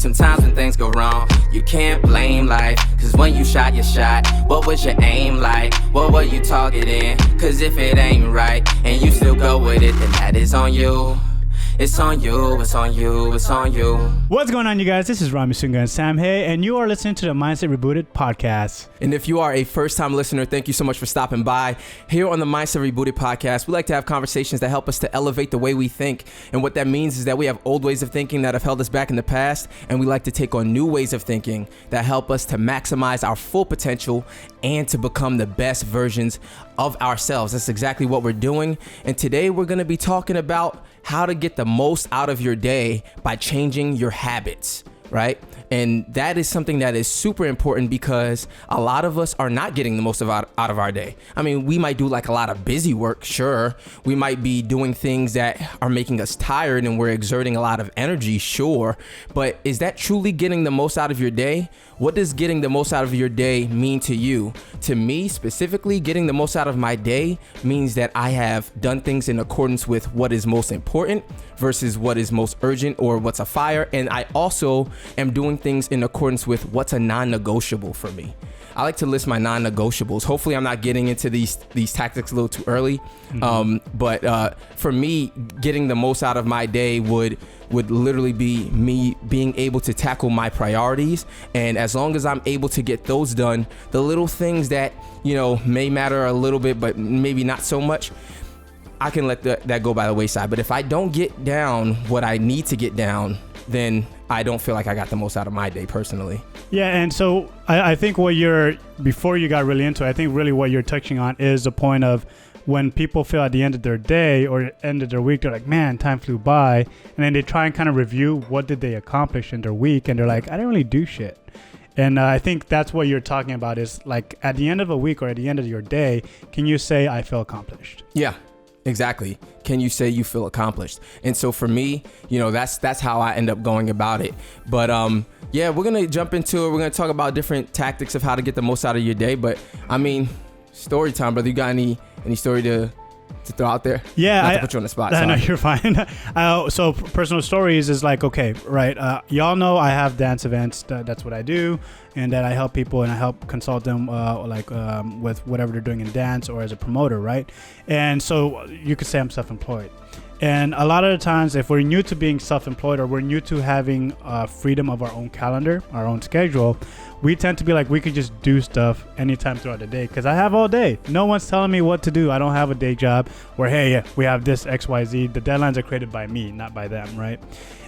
Sometimes when things go wrong, you can't blame life. Cause when you shot your shot, what was your aim like? What were you targeting? Cause if it ain't right, and you still go with it, then that is on you. It's on you, it's on you, it's on you. What's going on, you guys? This is Romi and Sam here, and you are listening to the Mindset Rebooted podcast. And if you are a first-time listener, thank you so much for stopping by. Here on the Mindset Rebooted podcast, we like to have conversations that help us to elevate the way we think. And what that means is that we have old ways of thinking that have held us back in the past, and we like to take on new ways of thinking that help us to maximize our full potential and to become the best versions of ourselves. That's exactly what we're doing. And today we're going to be talking about how to get the most out of your day by changing your habits, right? And that is something that is super important because a lot of us are not getting the most out of our day. I mean, we might do like a lot of busy work, sure. We might be doing things that are making us tired and we're exerting a lot of energy, sure. But is that truly getting the most out of your day? What does getting the most out of your day mean to you? To me, specifically, getting the most out of my day means that I have done things in accordance with what is most important versus what is most urgent or what's a fire. And I also am doing things in accordance with what's a non-negotiable for me. I like to list my non-negotiables. Hopefully I'm not getting into these tactics a little too early. But for me, getting the most out of my day would literally be me being able to tackle my priorities. And as long as I'm able to get those done, the little things that, you know, may matter a little bit, but maybe not so much, I can let that go by the wayside. But if I don't get down what I need to get down, then I don't feel like I got the most out of my day personally. Yeah, and so I think before you got really into it, I think really what you're touching on is the point of when people feel at the end of their day or end of their week, they're like, man, time flew by. And then they try and kind of review what did they accomplish in their week. And they're like, I didn't really do shit. And I think that's what you're talking about is like at the end of a week or at the end of your day, can you say I feel accomplished? Yeah. Exactly. Can you say you feel accomplished? And so for me, you know, that's how I end up going about it. But yeah, we're going to jump into it. We're going to talk about different tactics of how to get the most out of your day. But I mean, story time, brother. You got any story to throw out there? Yeah. Not to put you on the spot. No, you're fine. So personal stories is like, okay, right. Y'all know I have dance events. That's what I do. And that I help people and I help consult them with whatever they're doing in dance or as a promoter, right? And so you could say I'm self-employed. And a lot of the times, if we're new to being self-employed or we're new to having freedom of our own calendar, our own schedule, we tend to be like, we could just do stuff anytime throughout the day because I have all day. No one's telling me what to do. I don't have a day job where, hey, we have this XYZ. The deadlines are created by me, not by them, right?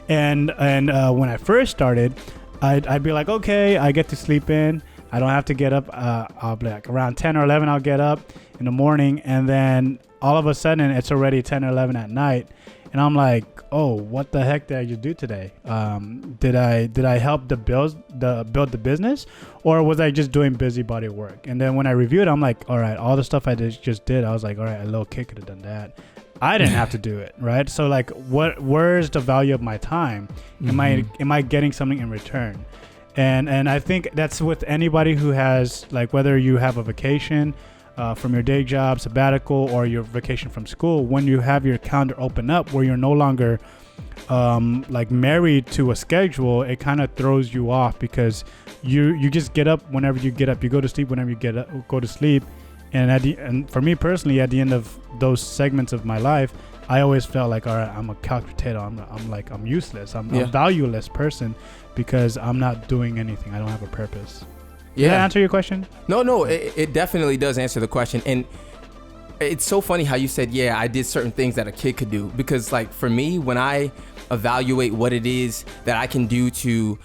And when I first started, I'd be like, okay, I get to sleep in. I don't have to get up. I'll be like around 10 or 11, I'll get up in the morning. And then all of a sudden it's already 10 or 11 at night. And I'm like, oh, what the heck did I just do today? Did I help build the business or was I just doing busybody work? And then when I reviewed, I'm like, all right, all the stuff I just did, I was like, all right, a little kid could have done that. I didn't have to do it, right? So like, where's the value of my time? Am I getting something in return? And I think that's with anybody who has, like, whether you have a vacation from your day job, sabbatical, or your vacation from school, when you have your calendar open up where you're no longer like married to a schedule, it kind of throws you off because you just get up whenever you get up. You go to sleep whenever you go to sleep. And for me personally, at the end of those segments of my life, I always felt like, all right, I'm a couch potato. I'm useless. I'm a valueless person because I'm not doing anything. I don't have a purpose. Yeah. Did that answer your question? No, it definitely does answer the question. And it's so funny how you said, yeah, I did certain things that a kid could do. Because like for me, when I evaluate what it is that I can do to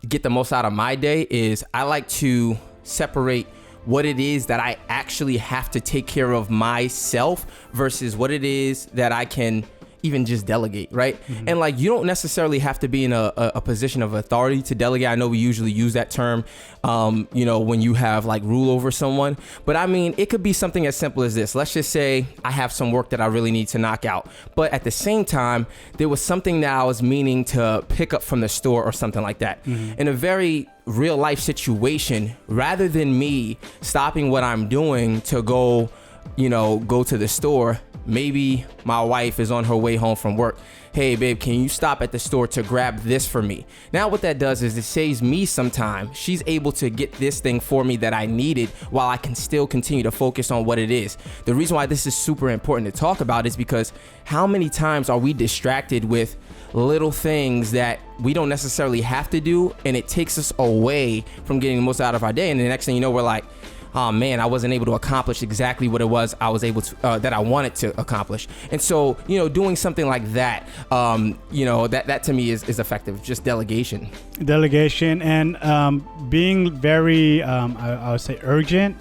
get the most out of my day is I like to separate what it is that I actually have to take care of myself versus what it is that I can even just delegate, right? Mm-hmm. And like, you don't necessarily have to be in a position of authority to delegate. I know we usually use that term, when you have like rule over someone, but I mean, it could be something as simple as this. Let's just say I have some work that I really need to knock out, but at the same time, there was something that I was meaning to pick up from the store or something like that. Mm-hmm. In a very real life situation, rather than me stopping what I'm doing to go go to the store, maybe my wife is on her way home from work. Hey, babe, can you stop at the store to grab this for me? Now what that does is it saves me some time. She's able to get this thing for me that I needed while I can still continue to focus on what it is. The reason why this is super important to talk about is because how many times are we distracted with little things that we don't necessarily have to do, and it takes us away from getting the most out of our day, and the next thing you know, we're like, oh man, I wasn't able to accomplish exactly what it was I was able to that I wanted to accomplish. And so, doing something like that, that to me is effective. Just delegation and being very, I would say, urgent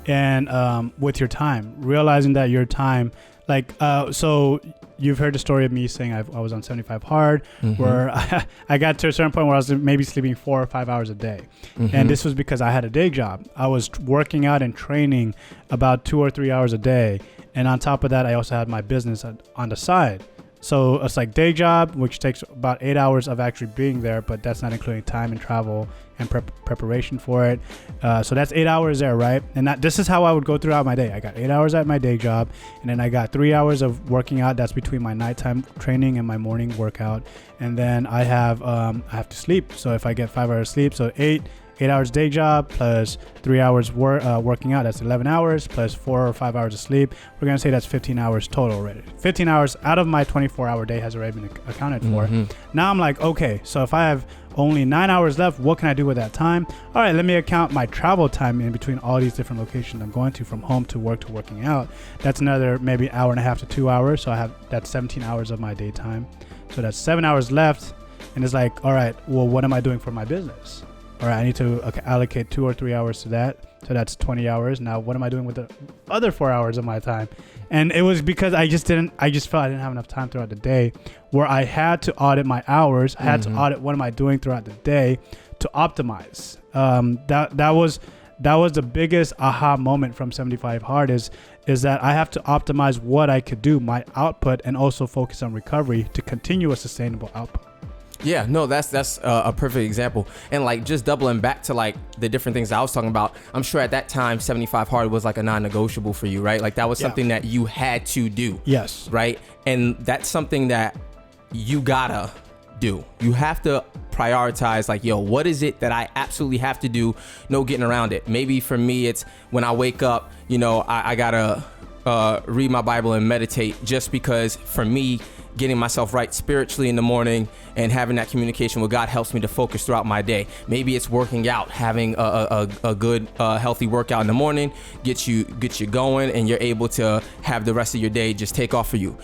and with your time, realizing that your time, so you've heard the story of me saying I was on 75 hard, where I got to a certain point where I was maybe sleeping 4 or 5 hours a day. And this was because I had a day job. I was working out and training about 2 or 3 hours a day. And on top of that, I also had my business on the side. So it's like day job, which takes about 8 hours of actually being there, but that's not including time and travel and preparation for it. So that's 8 hours there, right? And this is how I would go throughout my day. I got 8 hours at my day job, and then I got 3 hours of working out. That's between my nighttime training and my morning workout. And then I have to sleep. So if I get 5 hours sleep, so 8 hours day job plus 3 hours working out, that's 11 hours plus 4 or 5 hours of sleep. We're going to say that's 15 hours total already. 15 hours out of my 24-hour day has already been accounted for. Now I'm like, okay, so if I have only 9 hours left, what can I do with that time? All right, let me account my travel time in between all these different locations I'm going to, from home to work to working out. That's another maybe hour and a half to 2 hours. So that's 17 hours of my daytime. So that's 7 hours left. And it's like, all right, well, what am I doing for my business? All right, I need to allocate 2 or 3 hours to that. So that's 20 hours. Now, what am I doing with the other 4 hours of my time? And it was because I just felt I didn't have enough time throughout the day where I had to audit my hours. I had to audit what am I doing throughout the day to optimize. That was the biggest aha moment from 75 Hard is that I have to optimize what I could do, my output, and also focus on recovery to continue a sustainable output. Yeah, no, that's a perfect example. And just doubling back to the different things I was talking about, I'm sure at that time 75 hard was a non-negotiable for you, right? That was something that you had to do. Yes. Right? And that's something that you gotta do. You have to prioritize what is it that I absolutely have to do? No getting around it. Maybe for me, it's when I wake up, I gotta read my Bible and meditate, just because for me, getting myself right spiritually in the morning and having that communication with God helps me to focus throughout my day. Maybe it's working out, having a good healthy workout in the morning gets you going, and you're able to have the rest of your day just take off for you.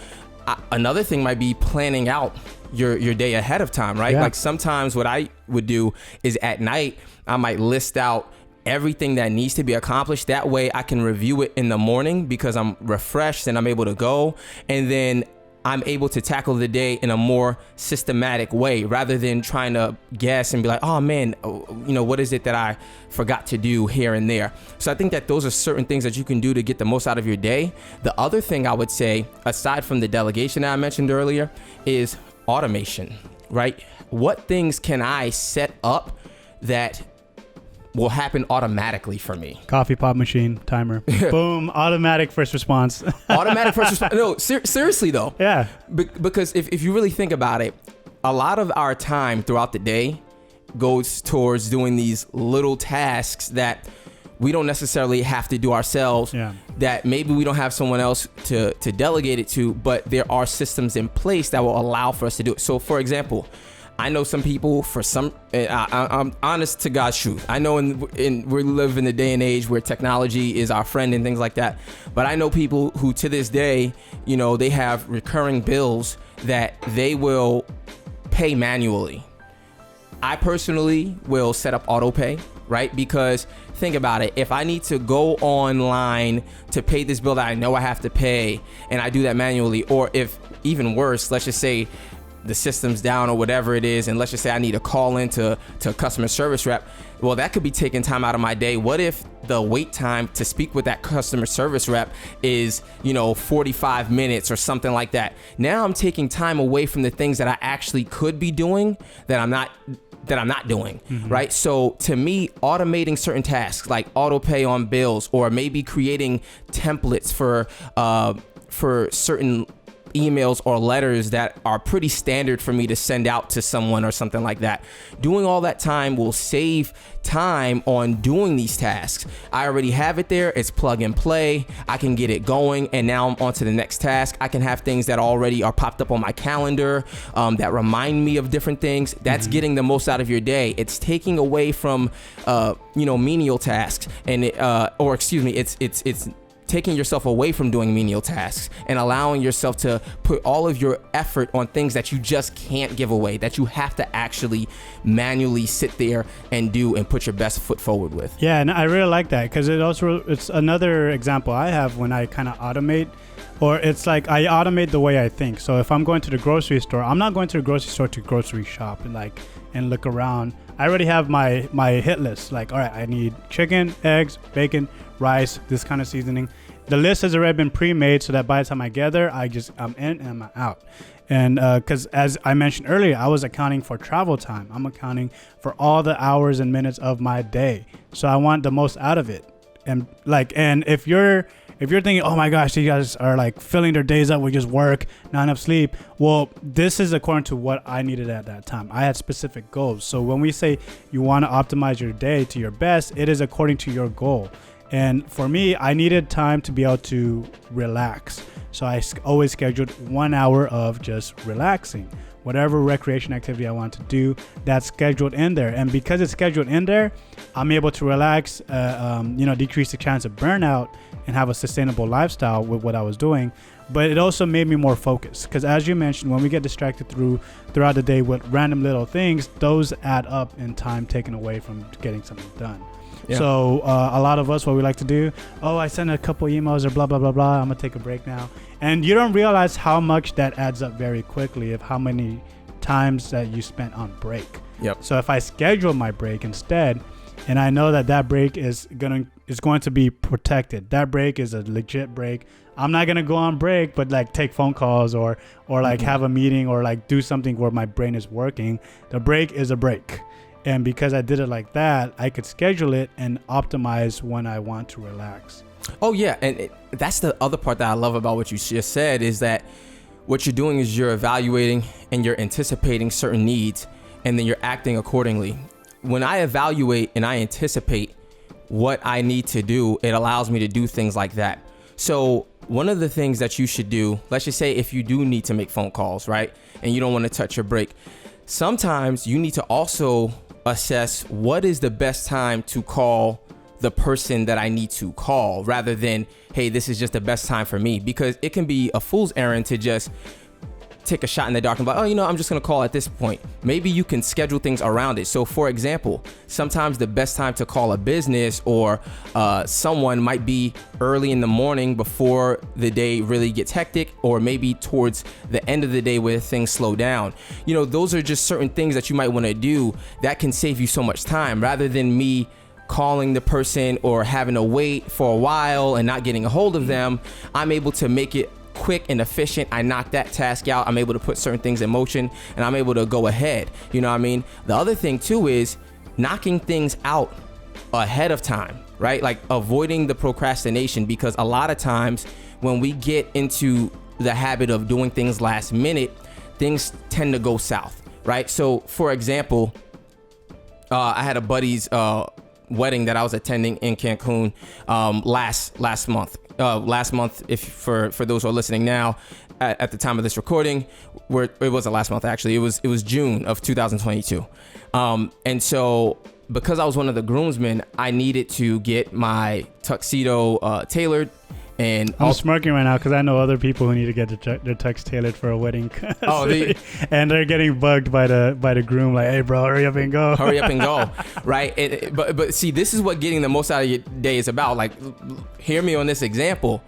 Another thing might be planning out your day ahead of time, right? Yeah. Sometimes what I would do is at night I might list out everything that needs to be accomplished. That way I can review it in the morning because I'm refreshed and I'm able to go, and then I'm able to tackle the day in a more systematic way rather than trying to guess and be like, oh man, what is it that I forgot to do here and there? So I think that those are certain things that you can do to get the most out of your day. The other thing I would say, aside from the delegation that I mentioned earlier, is automation, right? What things can I set up that will happen automatically for me? Coffee pot machine, timer. Boom, automatic first response. Automatic first response. No, seriously though. Yeah. Because if you really think about it, a lot of our time throughout the day goes towards doing these little tasks that we don't necessarily have to do ourselves, that maybe we don't have someone else to delegate it to, but there are systems in place that will allow for us to do it. So for example, I know some people, I'm honest to God's truth. I know we live in a day and age where technology is our friend and things like that. But I know people who to this day, they have recurring bills that they will pay manually. I personally will set up auto pay, right? Because think about it. If I need to go online to pay this bill that I know I have to pay, and I do that manually, or if even worse, let's just say the system's down or whatever it is, and let's just say I need to call in to a customer service rep, well, that could be taking time out of my day. What if the wait time to speak with that customer service rep is, 45 minutes or something like that? Now I'm taking time away from the things that I actually could be doing that I'm not doing, right? So to me, automating certain tasks like auto pay on bills, or maybe creating templates for certain emails or letters that are pretty standard for me to send out to someone or something like that. Doing all that time will save time on doing these tasks. I already have it there. It's plug and play. I can get it going, and now I'm on to the next task. I can have things that already are popped up on my calendar that remind me of different things. That's getting the most out of your day. It's taking away from menial tasks, and it's taking yourself away from doing menial tasks and allowing yourself to put all of your effort on things that you just can't give away, that you have to actually manually sit there and do and put your best foot forward with. Yeah, and I really like that, because it's another example I have when I kind of automate, or it's like I automate the way I think. So if I'm going to the grocery store, I'm not going to the grocery store to grocery shop and look around. I already have my hit list. Like, all right, I need chicken, eggs, bacon, rice, this kind of seasoning. The list has already been pre-made, so that by the time I get there, I'm in and I'm out. And because as I mentioned earlier, I was accounting for travel time. I'm accounting for all the hours and minutes of my day. So I want the most out of it. And if you're thinking, oh my gosh, you guys are like filling their days up with just work, not enough sleep. Well, this is according to what I needed at that time. I had specific goals. So when we say you want to optimize your day to your best, it is according to your goal. And for me, I needed time to be able to relax. So I always scheduled 1 hour of just relaxing. Whatever recreation activity I want to do, that's scheduled in there. And because it's scheduled in there, I'm able to relax, decrease the chance of burnout and have a sustainable lifestyle with what I was doing. But it also made me more focused, because as you mentioned, when we get distracted throughout the day with random little things, those add up in time taken away from getting something done. Yeah. So a lot of us, what we like to do, I sent a couple emails or blah, blah, blah, blah. I'm going to take a break now. And you don't realize how much that adds up very quickly of how many times that you spent on break. Yep. So if I schedule my break instead, and I know that break is going to be protected. That break is a legit break. I'm not going to go on break, but like take phone calls or like have a meeting or like do something where my brain is working. The break is a break. And because I did it like that, I could schedule it and optimize when I want to relax. Oh, yeah. And that's the other part that I love about what you just said, is that what you're doing is you're evaluating and you're anticipating certain needs, and then you're acting accordingly. When I evaluate and I anticipate what I need to do, it allows me to do things like that. So one of the things that you should do, let's just say if you do need to make phone calls, right, and you don't want to touch your break, sometimes you need to also assess what is the best time to call the person that I need to call, rather than, hey, this is just the best time for me, because it can be a fool's errand to just take a shot in the dark and be like, I'm just going to call at this point. Maybe you can schedule things around it. So for example, sometimes the best time to call a business or someone might be early in the morning before the day really gets hectic, or maybe towards the end of the day where things slow down. Those are just certain things that you might want to do that can save you so much time, rather than me calling the person or having to wait for a while and not getting a hold of them. I'm able to make it quick and efficient. I knock that task out. I'm able to put certain things in motion, and I'm able to go ahead. You know what I mean? The other thing too is knocking things out ahead of time, right? Like avoiding the procrastination, because a lot of times when we get into the habit of doing things last minute, things tend to go south, right? So for example, I had a buddy's wedding that I was attending in Cancun last month. Last month, if for those who are listening now, at the time of this recording, it wasn't last month actually. It was June of 2022, and so because I was one of the groomsmen, I needed to get my tuxedo tailored. And I'm smirking right now because I know other people who need to get their tux tailored for a wedding. And they're getting bugged by the groom, like, hey bro, hurry up and go. Hurry up and go, right? But see, this is what getting the most out of your day is about. Like, hear me on this example.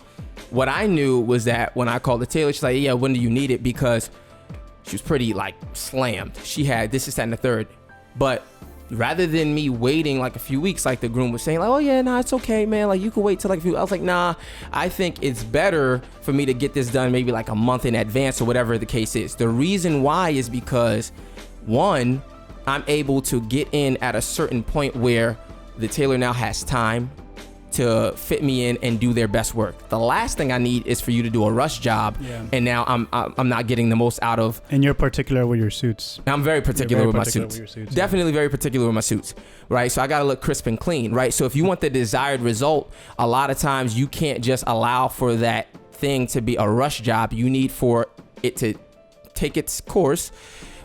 What I knew was that when I called the tailor, she's like, yeah, when do you need it? Because She was pretty like slammed. She had this, that, and the third. But rather than me waiting like a few weeks, like the groom was saying, like, oh yeah, nah, it's okay, man. Like you can wait till like a few. I was like, nah, I think it's better for me to get this done maybe like a month in advance or whatever the case is. The reason why is because, one, I'm able to get in at a certain point where the tailor now has time to fit me in and do their best work. The last thing I need is for you to do a rush job, and now I'm not getting the most out of. And you're particular with your suits. I'm very particular with my suits. Definitely very particular with my suits, right? So I gotta look crisp and clean, right? So if you want the desired result, a lot of times you can't just allow for that thing to be a rush job. You need for it to take its course,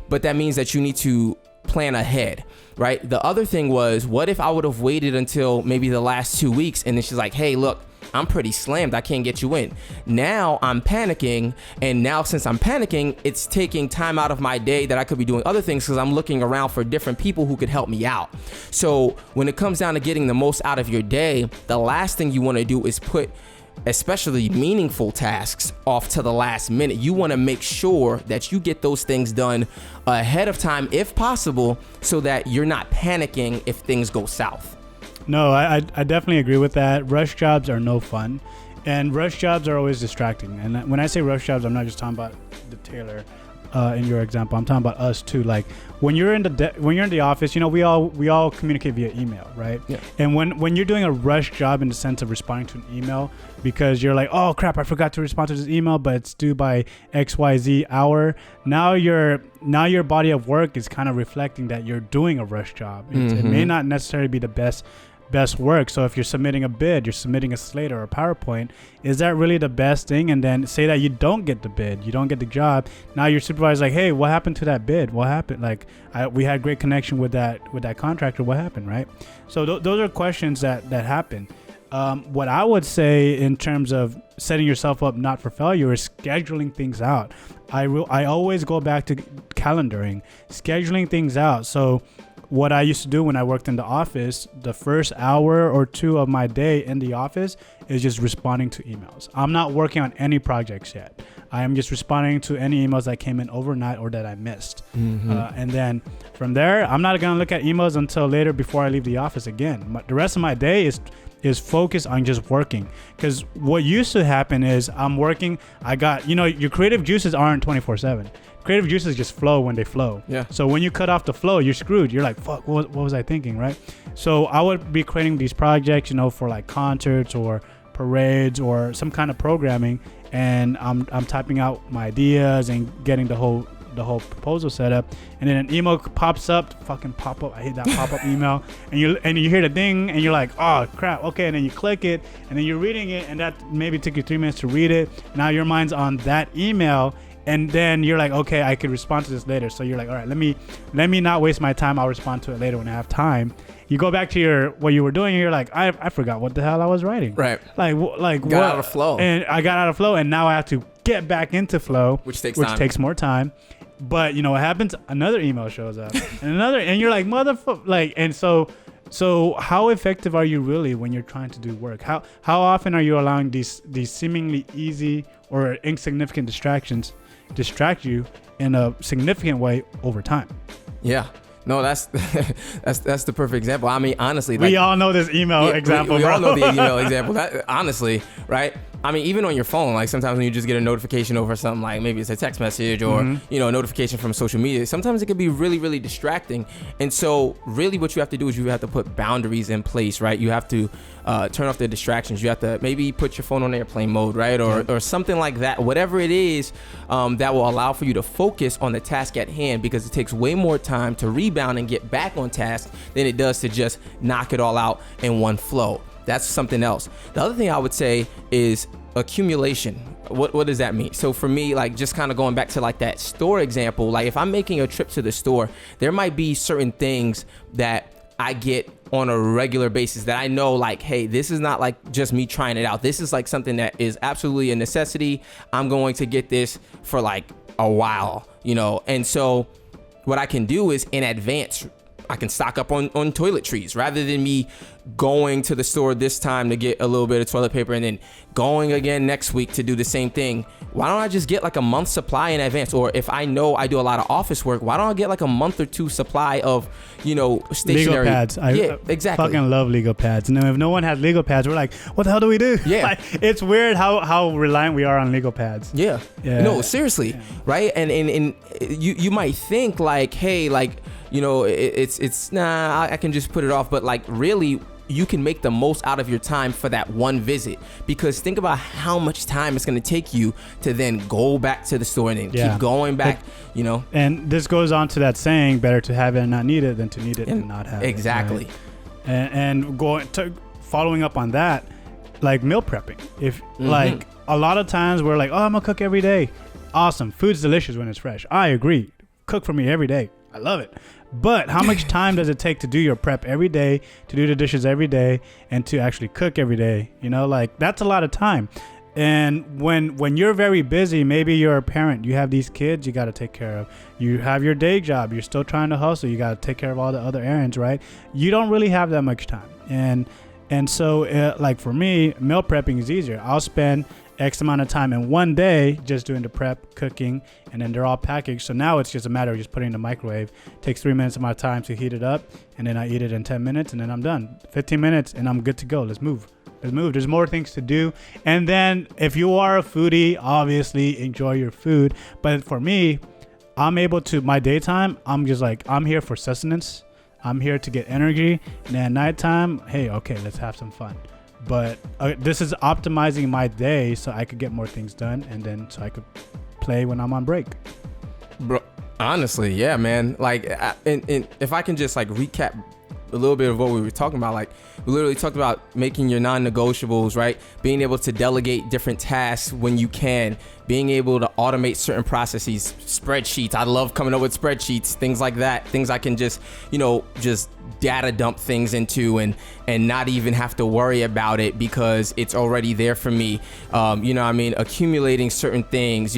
but that means that you need to plan ahead. Right. The other thing was, what if I would have waited until maybe the last 2 weeks and then she's like, hey, look, I'm pretty slammed. I can't get you in. Now I'm panicking. And now since I'm panicking, it's taking time out of my day that I could be doing other things because I'm looking around for different people who could help me out. So when it comes down to getting the most out of your day, the last thing you want to do is put especially meaningful tasks off to the last minute. You want to make sure that you get those things done ahead of time if possible so that you're not panicking if things go south. No, I definitely agree with that. Rush jobs are no fun, and rush jobs are always distracting. And when I say rush jobs, I'm not just talking about the tailor in your example. I'm talking about us too. Like when you're in the office, you know, we all communicate via email, right? Yeah. And when you're doing a rush job in the sense of responding to an email because you're like, oh crap, I forgot to respond to this email, but it's due by XYZ hour. Now your body of work is kind of reflecting that you're doing a rush job. It may not necessarily be the best work. So if you're submitting a bid, you're submitting a slate or a PowerPoint, is that really the best thing? And then say that you don't get the bid, you don't get the job. Now your supervisor's like, hey, what happened to that bid? What happened? Like we had great connection with that contractor. What happened, right? So those are questions that happen. What I would say in terms of setting yourself up not for failure is scheduling things out. I always go back to calendaring, scheduling things out. So what I used to do when I worked in the office, the first hour or two of my day in the office is just responding to emails. I'm not working on any projects yet. I am just responding to any emails that came in overnight or that I missed. And then from there, I'm not going to look at emails until later before I leave the office again. The rest of my day is focused on just working. Because what used to happen is I'm working. Your creative juices aren't 24/7. Creative juices just flow when they flow. Yeah. So when you cut off the flow, you're screwed. You're like, fuck, what was I thinking, right? So I would be creating these projects, for like concerts or parades or some kind of programming, and I'm typing out my ideas and getting the whole proposal set up, and then an email pops up, fucking pop up. I hate that pop up email, and you hear the ding, and you're like, oh crap, okay, and then you click it, and then you're reading it, and that maybe took you 3 minutes to read it. Now your mind's on that email. And then you're like, okay, I could respond to this later. So you're like, all right, let me not waste my time. I'll respond to it later when I have time. You go back to what you were doing, and you're like, I forgot what the hell I was writing. Right. Like got out of flow. And I got out of flow, and now I have to get back into flow, which takes more time. But what happens? Another email shows up, and you're like, motherfucker, like, and so how effective are you really when you're trying to do work? How often are you allowing these seemingly easy or insignificant distractions distract you in a significant way over time? Yeah. No, that's the perfect example. I mean, honestly, we all know this email example. We all know the email example. Honestly, right? I mean, even on your phone, like sometimes when you just get a notification over something, like maybe it's a text message or a notification from social media, sometimes it can be really, really distracting. And so really what you have to do is you have to put boundaries in place, right? You have to turn off the distractions. You have to maybe put your phone on airplane mode, right? Or something like that, whatever it is that will allow for you to focus on the task at hand, because it takes way more time to rebound and get back on task than it does to just knock it all out in one flow. That's something else. The other thing I would say is accumulation. What does that mean? So for me, like just kind of going back to like that store example, like if I'm making a trip to the store, there might be certain things that I get on a regular basis that I know like, hey, this is not like just me trying it out. This is like something that is absolutely a necessity. I'm going to get this for like a while, And so what I can do is in advance, I can stock up on toiletries rather than me going to the store this time to get a little bit of toilet paper and then going again next week to do the same thing. Why don't I just get like a month's supply in advance? Or if I know I do a lot of office work, why don't I get like a month or two supply of, stationary legal pads. Yeah, exactly. Fucking love legal pads. And then if no one has legal pads, we're like, what the hell do we do? Yeah. Like, it's weird how reliant we are on legal pads. Yeah. No, seriously. Yeah. Right. And you might think like, hey, like, it's I can just put it off. But like really, you can make the most out of your time for that one visit, because think about how much time it's going to take you to then go back to the store and then keep going back, And this goes on to that saying, better to have it and not need it than to need it and not have exactly. it. Exactly. And following up on that, like meal prepping. If like a lot of times we're like, oh, I'm gonna cook every day. Awesome. Food's delicious when it's fresh. I agree. Cook for me every day. I love it. But how much time does it take to do your prep every day, to do the dishes every day, and to actually cook every day? Like that's a lot of time. And when you're very busy, maybe you're a parent, you have these kids you got to take care of. You have your day job, you're still trying to hustle, you got to take care of all the other errands, right? You don't really have that much time. And so like for me, meal prepping is easier. I'll spend X amount of time in one day just doing the prep, cooking, and then they're all packaged. So now it's just a matter of just putting it in the microwave. It takes 3 minutes of my time to heat it up, and then I eat it in 10 minutes, and then I'm done. 15 minutes, and I'm good to go. Let's move. There's more things to do. And then if you are a foodie, obviously enjoy your food. But for me, I'm able to, my daytime, I'm just like, I'm here for sustenance. I'm here to get energy. And then at nighttime, hey, okay, let's have some fun. But this is optimizing my day so I could get more things done, and then so I could play when I'm on break. Bro, honestly, yeah, man. Like, and if I can just like recap a little bit of what we were talking about, like we literally talked about making your non-negotiables, right? Being able to delegate different tasks when you can, being able to automate certain processes, spreadsheets. I love coming up with spreadsheets, things like that, things I can just, just data dump things into and not even have to worry about it because it's already there for me. Accumulating certain things,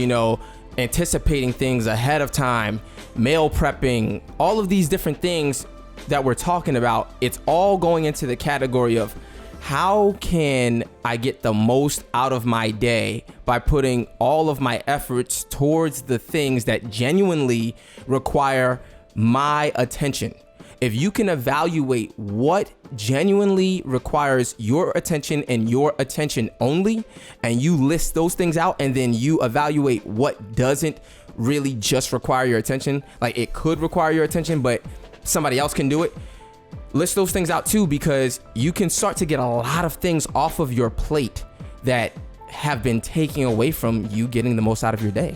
anticipating things ahead of time, meal prepping, all of these different things that we're talking about, it's all going into the category of how can I get the most out of my day by putting all of my efforts towards the things that genuinely require my attention. If you can evaluate what genuinely requires your attention and your attention only, and you list those things out, and then you evaluate what doesn't really just require your attention, like it could require your attention, but somebody else can do it. List those things out too, because you can start to get a lot of things off of your plate that have been taking away from you getting the most out of your day.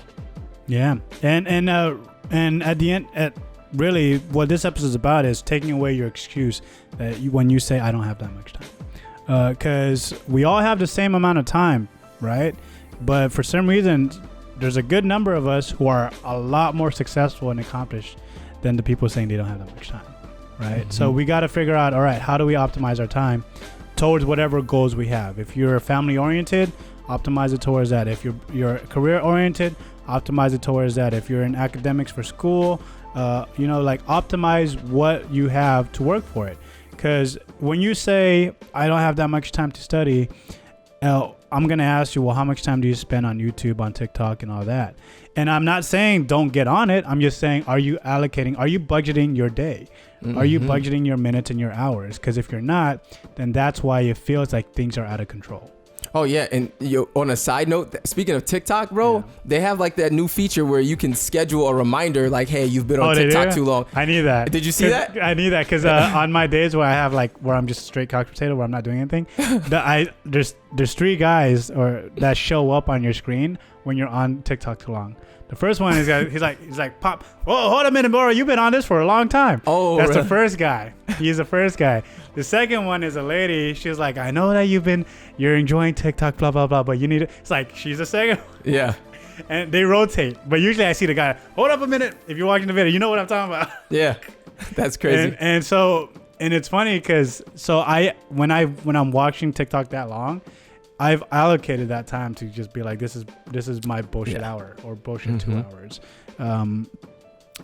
Yeah. And at the end, really what this episode is about is taking away your excuse that when you say I don't have that much time, because we all have the same amount of time, right? But for some reason there's a good number of us who are a lot more successful and accomplished than the people saying they don't have that much time, right? Mm-hmm. So we got to figure out, all right, how do we optimize our time towards whatever goals we have? If you're family oriented, optimize it towards that. If you're career oriented, optimize it towards that. If you're in academics for school, optimize what you have to work for it. Because when you say I don't have that much time to study, I'm going to ask you, well, how much time do you spend on YouTube, on TikTok and all that? And I'm not saying don't get on it. I'm just saying, are you budgeting your day? Mm-hmm. Are you budgeting your minutes and your hours? Because if you're not, then that's why it feels like things are out of control. Oh, yeah. And on a side note, speaking of TikTok, bro, they have like that new feature where you can schedule a reminder like, hey, you've been on TikTok too long. I need that. Did you see that? I need that because on my days where I have where I'm just straight couch potato, where I'm not doing anything, there's three guys that show up on your screen when you're on TikTok too long. The first one is he's like, Pop, whoa, hold a minute, bro. You've been on this for a long time. Oh, that's really? The first guy. He's the first guy. The second one is a lady. She's like, I know that you're enjoying TikTok, blah, blah, blah, but you need it. It's like, she's the second one. Yeah. And they rotate. But usually I see the guy, hold up a minute. If you're watching the video, you know what I'm talking about. Yeah. That's crazy. And it's funny because when I'm watching TikTok that long, I've allocated that time to just be like, this is my bullshit hour or bullshit 2 hours.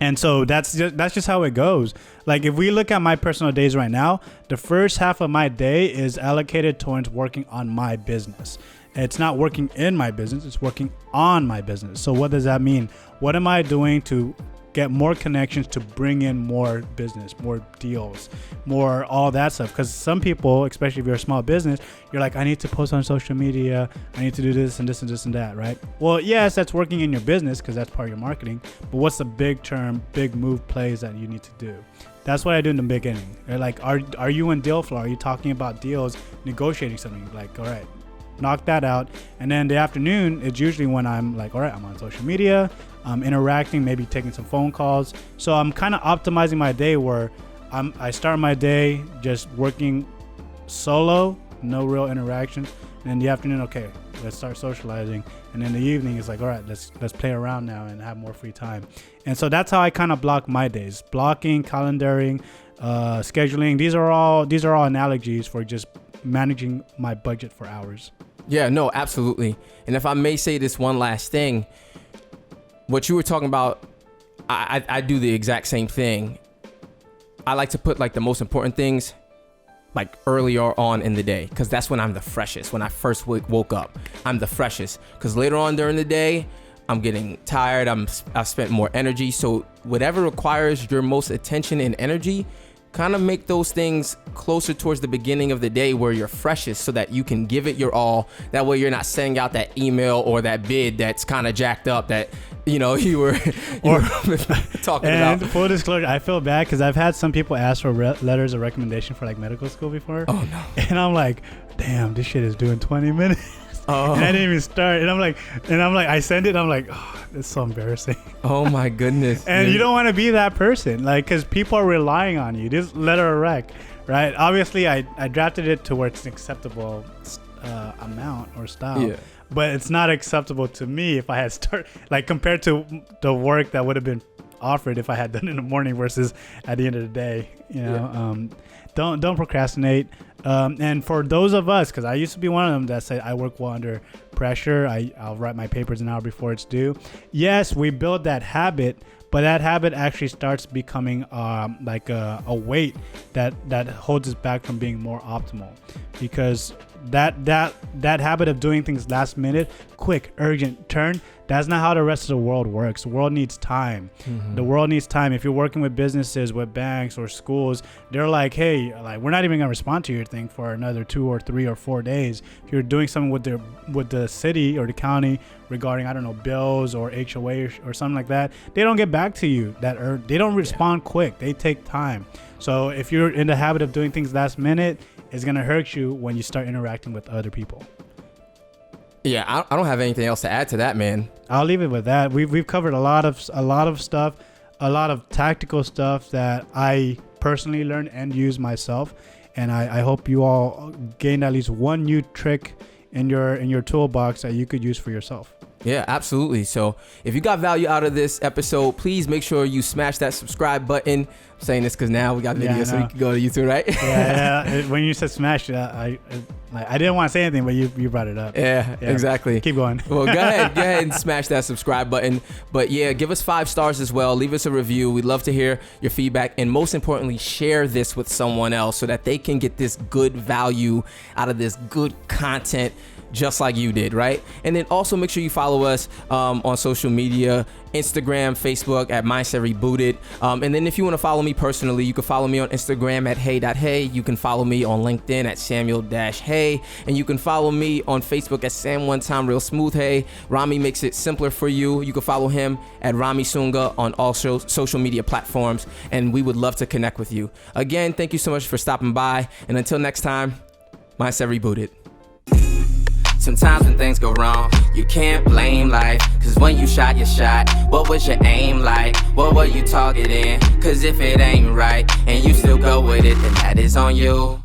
And so that's just how it goes. Like if we look at my personal days right now, the first half of my day is allocated towards working on my business. It's not working in my business, it's working on my business. So what does that mean? What am I doing to get more connections to bring in more business, more deals, more all that stuff? Because some people, especially if you're a small business, you're like, I need to post on social media, I need to do this and this and this and that, right? Well, yes, that's working in your business because that's part of your marketing, but what's the big term, big move plays that you need to do? That's what I do in the beginning. They're like, are you in deal flow? Are you talking about deals, negotiating something? Like, all right, knock that out. And then the afternoon is usually when I'm like, all right, I'm on social media, I'm interacting, maybe taking some phone calls. So I'm kind of optimizing my day where I start my day just working solo, no real interactions. And in the afternoon, okay, let's start socializing. And in the evening, it's like, all right, let's play around now and have more free time. And so that's how I kind of block my days. Blocking, calendaring, scheduling. These are all analogies for just managing my budget for hours. Yeah, no, absolutely. And if I may say this one last thing, what you were talking about, I do the exact same thing. I like to put like the most important things like earlier on in the day, because that's when I'm the freshest. When I first woke up, I'm the freshest, because later on during the day, I'm getting tired. I've spent more energy. So whatever requires your most attention and energy, kind of make those things closer towards the beginning of the day where you're freshest, so that you can give it your all. That way you're not sending out that email or that bid that's kind of jacked up that, you know, you were talking and about. Full disclosure, I feel bad because I've had some people ask for letters of recommendation for like medical school before. Oh no. And I'm like, damn, this shit is doing 20 minutes. Oh. And I didn't even start. And I'm like, I send it. And I'm like, oh, it's so embarrassing. Oh my goodness. And you don't want to be that person, like, because people are relying on you. This letter of rec, right? Obviously, I drafted it to where it's an acceptable amount or style. Yeah. But it's not acceptable to me if I had like compared to the work that would have been offered if I had done it in the morning versus at the end of the day. You know, don't procrastinate. And for those of us, because I used to be one of them that said I work well under pressure. I'll write my papers an hour before it's due. Yes, we build that habit, but that habit actually starts becoming like a weight that holds us back from being more optimal, because that habit of doing things last minute, quick, urgent, turn, that's not how the rest of the world works. The world needs time. Mm-hmm. The world needs time. If you're working with businesses, with banks or schools, they're like, hey, like, we're not even gonna respond to your thing for another 2 or 3 or 4 days. If you're doing something with the city or the county regarding, I don't know, bills or HOA or something like that, they don't get back to you. They don't respond quick. They take time. So if you're in the habit of doing things last minute, it's gonna hurt you when you start interacting with other people. Yeah, I don't have anything else to add to that, man. I'll leave it with that. We've covered a lot of stuff, a lot of tactical stuff that I personally learned and use myself, and I hope you all gained at least one new trick in your toolbox that you could use for yourself. Yeah, absolutely. So if you got value out of this episode, please make sure you smash that subscribe button. I'm saying this because now we got video, so you can go to YouTube, right? Yeah. When you said smash, I didn't want to say anything, but you brought it up. Yeah, exactly. Keep going. Well, go ahead and smash that subscribe button. But yeah, give us 5 stars as well. Leave us a review. We'd love to hear your feedback. And most importantly, share this with someone else so that they can get this good value out of this good content, just like you did, right? And then also make sure you follow us on social media, Instagram, Facebook at Mindset Rebooted. And then if you want to follow me personally, you can follow me on Instagram at hey.hey. You can follow me on LinkedIn at Samuel-Hey. And you can follow me on Facebook at Sam One Time Real Smooth Hey. Romi makes it simpler for you. You can follow him at Romi Sunga on all social media platforms. And we would love to connect with you. Again, thank you so much for stopping by. And until next time, Mindset Rebooted. Sometimes when things go wrong, you can't blame life. Cause when you shot your shot, what was your aim like? What were you targeting? Cause if it ain't right, and you still go with it, then that is on you.